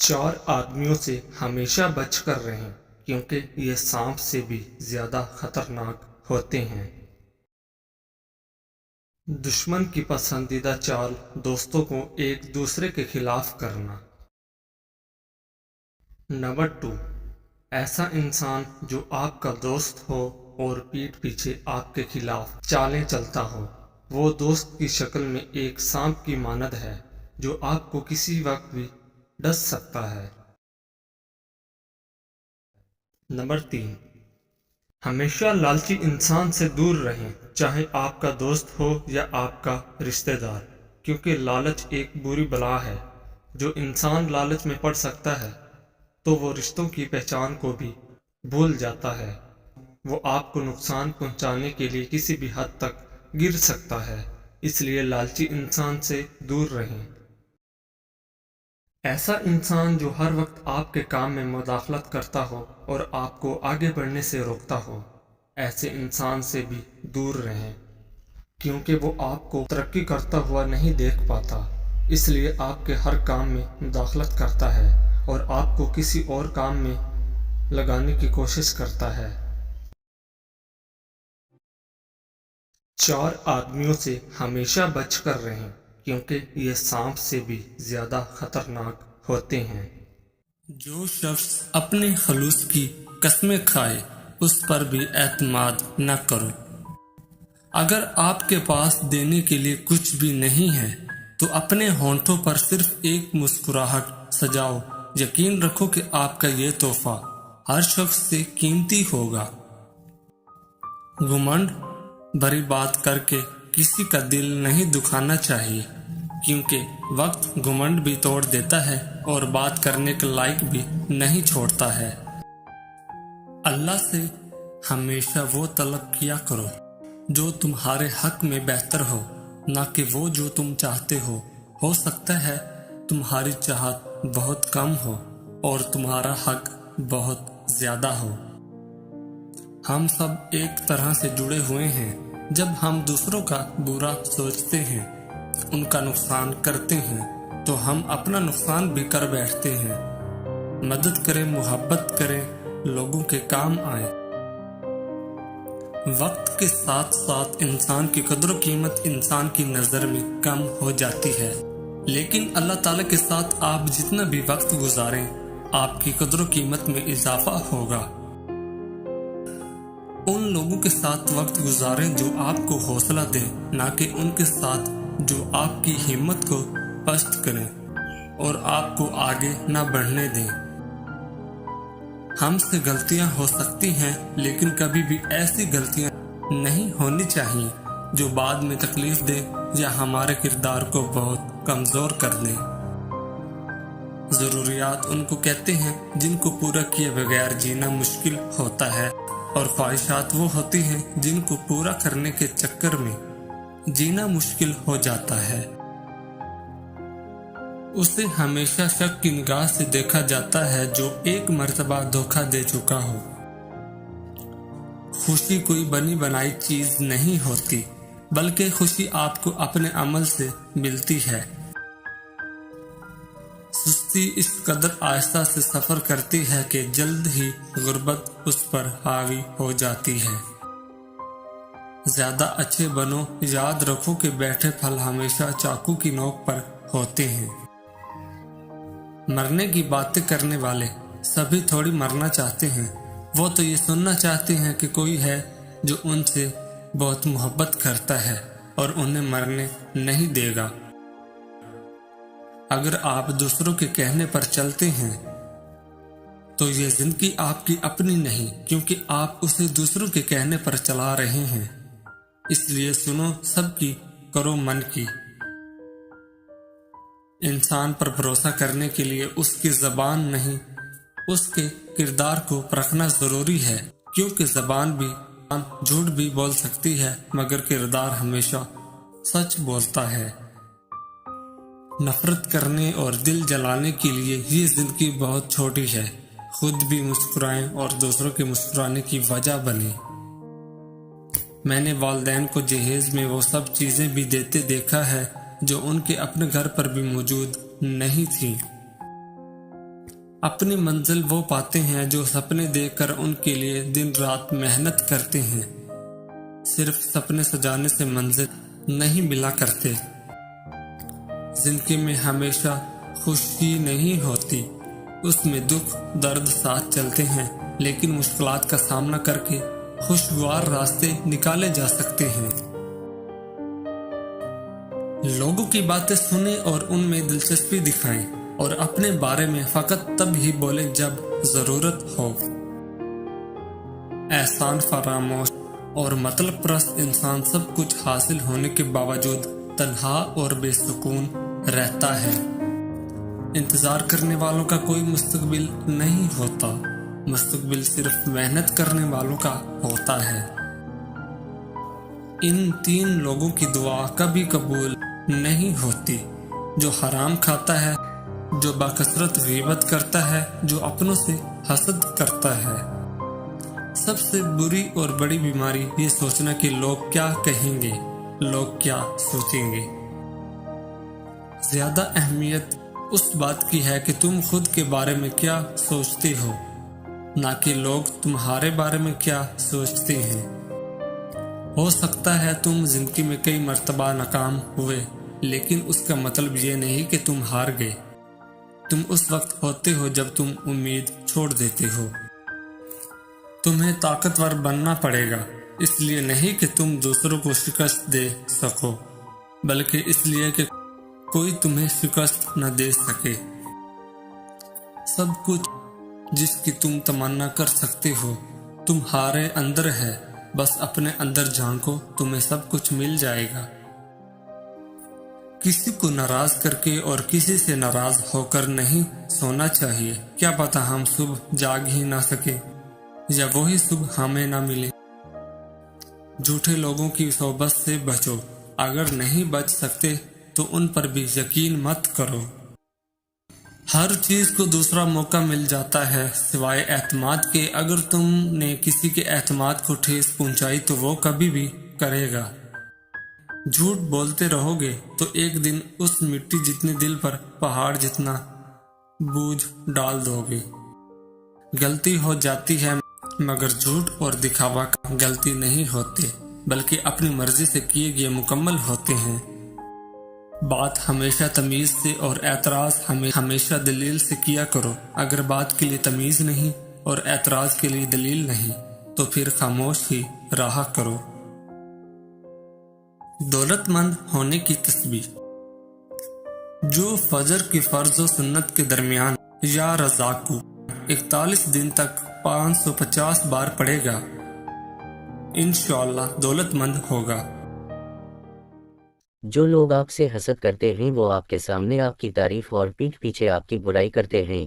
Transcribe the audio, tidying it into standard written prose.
4 आदमियों से हमेशा बच कर रहें क्योंकि ये सांप से भी ज्यादा खतरनाक होते हैं। दुश्मन की पसंदीदा चाल दोस्तों को एक दूसरे के खिलाफ करना। नंबर 2, ऐसा इंसान जो आपका दोस्त हो और पीठ पीछे आपके खिलाफ चालें चलता हो। वो दोस्त की शक्ल में एक सांप की मानद है जो आपको किसी वक्त भी डस सकता है। नंबर 3, हमेशा लालची इंसान से दूर रहें, चाहे आपका दोस्त हो या आपका रिश्तेदार, क्योंकि लालच एक बुरी बला है। जो इंसान लालच में पड़ सकता है तो वो रिश्तों की पहचान को भी भूल जाता है। वो आपको नुकसान पहुंचाने के लिए किसी भी हद तक गिर सकता है, इसलिए लालची इंसान से दूर रहें। ऐसा इंसान जो हर वक्त आपके काम में मुदाखलत करता हो और आपको आगे बढ़ने से रोकता हो, ऐसे इंसान से भी दूर रहें, क्योंकि वो आपको तरक्की करता हुआ नहीं देख पाता, इसलिए आपके हर काम में मुदाखलत करता है और आपको किसी और काम में लगाने की कोशिश करता है। 4 आदमियों से हमेशा बच कर रहें क्योंकि ये सांप से भी ज्यादा खतरनाक होते हैं। जो शख्स अपने खलूस की कस्में खाए उस पर भी एतमाद न करो। अगर आपके पास देने के लिए कुछ भी नहीं है तो अपने होंठों पर सिर्फ एक मुस्कुराहट सजाओ। यकीन रखो कि आपका ये तोहफा हर शख्स से कीमती होगा। घमंड भरी बात करके किसी का दिल नहीं दुखाना चाहिए, क्योंकि वक्त घमंड भी तोड़ देता है और बात करने के लायक भी नहीं छोड़ता है। अल्लाह से हमेशा वो तलब किया करो जो तुम्हारे हक में बेहतर हो, ना कि वो जो तुम चाहते हो। हो सकता है तुम्हारी चाहत बहुत कम हो और तुम्हारा हक बहुत ज्यादा हो। हम सब एक तरह से जुड़े हुए हैं। जब हम दूसरों का बुरा सोचते हैं, उनका नुकसान करते हैं, तो हम अपना नुकसान भी कर बैठते हैं। मदद करें, मोहब्बत करें, लोगों के काम आए। वक्त के साथ साथ इंसान की कदर कीमत इंसान की नजर में कम हो जाती है, लेकिन अल्लाह ताला के साथ आप जितना भी वक्त गुजारें, आपकी कदर कीमत में इजाफा होगा। उन लोगों के साथ वक्त गुजारें जो आपको हौसला दें, ना कि उनके साथ जो आपकी हिम्मत को पस्त करें और आपको आगे ना बढ़ने दें। हमसे गलतियां हो सकती हैं, लेकिन कभी भी ऐसी गलतियां नहीं होनी चाहिए जो बाद में तकलीफ दे या हमारे किरदार को बहुत कमजोर कर दे। जरूरियात उनको कहते हैं जिनको पूरा किए बगैर जीना मुश्किल होता है, और ख्वाहिशात वो होती हैं जिनको पूरा करने के चक्कर में जीना मुश्किल हो जाता है। उसे हमेशा शक की निगाह से देखा जाता है जो एक मर्तबा धोखा दे चुका हो। खुशी कोई बनी बनाई चीज नहीं होती, बल्कि खुशी आपको अपने अमल से मिलती है। सुस्ती इस कदर आहिस्ता से सफर करती है कि जल्द ही गुर्बत उस पर हावी हो जाती है। ज्यादा अच्छे बनो, याद रखो कि बैठे फल हमेशा चाकू की नोक पर होते हैं। मरने की बातें करने वाले सभी थोड़ी मरना चाहते हैं, वो तो ये सुनना चाहते हैं कि कोई है जो उनसे बहुत मोहब्बत करता है और उन्हें मरने नहीं देगा। अगर आप दूसरों के कहने पर चलते हैं तो ये जिंदगी आपकी अपनी नहीं, क्योंकि आप उसे दूसरों के कहने पर चला रहे हैं। इसलिए सुनो सबकी, करो मन की। इंसान पर भरोसा करने के लिए उसकी जबान नहीं, उसके किरदार को परखना जरूरी है, क्योंकि जबान भी झूठ भी बोल सकती है, मगर किरदार हमेशा सच बोलता है। नफरत करने और दिल जलाने के लिए ये जिंदगी बहुत छोटी है। खुद भी मुस्कुराएं और दूसरों के मुस्कुराने की वजह बने। मैंने वालिदैन को जहेज में वो सब चीजें भी देते देखा है जो उनके अपने घर पर भी मौजूद नहीं थी। اپنی منزل وہ پاتے ہیں جو سپنے دیکھ کر ان کے لیے دن رات محنت کرتے ہیں۔ صرف سپنے سجانے سے منزل نہیں ملا کرتے۔ زندگی میں ہمیشہ خوشی نہیں ہوتی، اس میں دکھ درد ساتھ چلتے ہیں، لیکن مشکلات کا سامنا کر کے خوشگوار راستے نکالے جا سکتے ہیں۔ لوگوں کی باتیں سنیں اور ان میں دلچسپی دکھائیں، اور اپنے بارے میں فقط تب ہی بولیں جب ضرورت ہو۔ احسان فراموش اور مطلب پرست انسان سب کچھ حاصل ہونے کے باوجود تنہا اور بے سکون رہتا ہے۔ انتظار کرنے والوں کا کوئی مستقبل نہیں ہوتا، مستقبل صرف محنت کرنے والوں کا ہوتا ہے۔ ان 3 لوگوں کی دعا کبھی قبول نہیں ہوتی: جو حرام کھاتا ہے، جو بکثرت غیبت کرتا ہے، جو اپنوں سے حسد کرتا ہے۔ سب سے بری اور بڑی بیماری یہ سوچنا کہ لوگ کیا کہیں گے، لوگ کیا سوچیں گے۔ زیادہ اہمیت اس بات کی ہے کہ تم خود کے بارے میں کیا سوچتے ہو، نہ کہ لوگ تمہارے بارے میں کیا سوچتے ہیں۔ ہو سکتا ہے تم زندگی میں کئی مرتبہ ناکام ہوئے، لیکن اس کا مطلب یہ نہیں کہ تم ہار گئے۔ تم اس وقت ہوتے ہو جب تم امید چھوڑ دیتے ہو۔ تمہیں طاقتور بننا پڑے گا، اس لیے نہیں کہ تم دوسروں کو شکست دے سکو، بلکہ اس لیے کہ کوئی تمہیں شکست نہ دے سکے۔ سب کچھ جس کی تم تمنا کر سکتے ہو تمہارے اندر ہے، بس اپنے اندر جھانکو، تمہیں سب کچھ مل جائے گا۔ کسی کو ناراض کر کے اور کسی سے ناراض ہو کر نہیں سونا چاہیے۔ کیا پتہ ہم صبح جاگ ہی نہ سکے، یا وہی صبح ہمیں نہ ملے۔ جھوٹے لوگوں کی صحبت سے بچو، اگر نہیں بچ سکتے تو ان پر بھی یقین مت کرو۔ ہر چیز کو دوسرا موقع مل جاتا ہے سوائے اعتماد کے۔ اگر تم نے کسی کے اعتماد کو ٹھیس پہنچائی تو وہ کبھی بھی کرے گا۔ جھوٹ بولتے رہو گے تو ایک دن اس مٹی جتنے دل پر پہاڑ جتنا بوجھ ڈال دو گے۔ غلطی ہو جاتی ہے، مگر جھوٹ اور دکھاوا غلطی نہیں ہوتے، بلکہ اپنی مرضی سے کیے گئے مکمل ہوتے ہیں۔ بات ہمیشہ تمیز سے اور اعتراض ہمیشہ دلیل سے کیا کرو۔ اگر بات کے لیے تمیز نہیں اور اعتراض کے لیے دلیل نہیں تو پھر خاموش ہی رہا کرو۔ دولت مند ہونے کی تسبیح: جو فجر کی فرض و سنت کے درمیان یا رزاقو 41 دن تک 550 بار پڑھے گا، انشاءاللہ دولت مند ہوگا۔ جو لوگ آپ سے حسد کرتے ہیں وہ آپ کے سامنے آپ کی تعریف اور پیٹھ پیچھے آپ کی برائی کرتے ہیں۔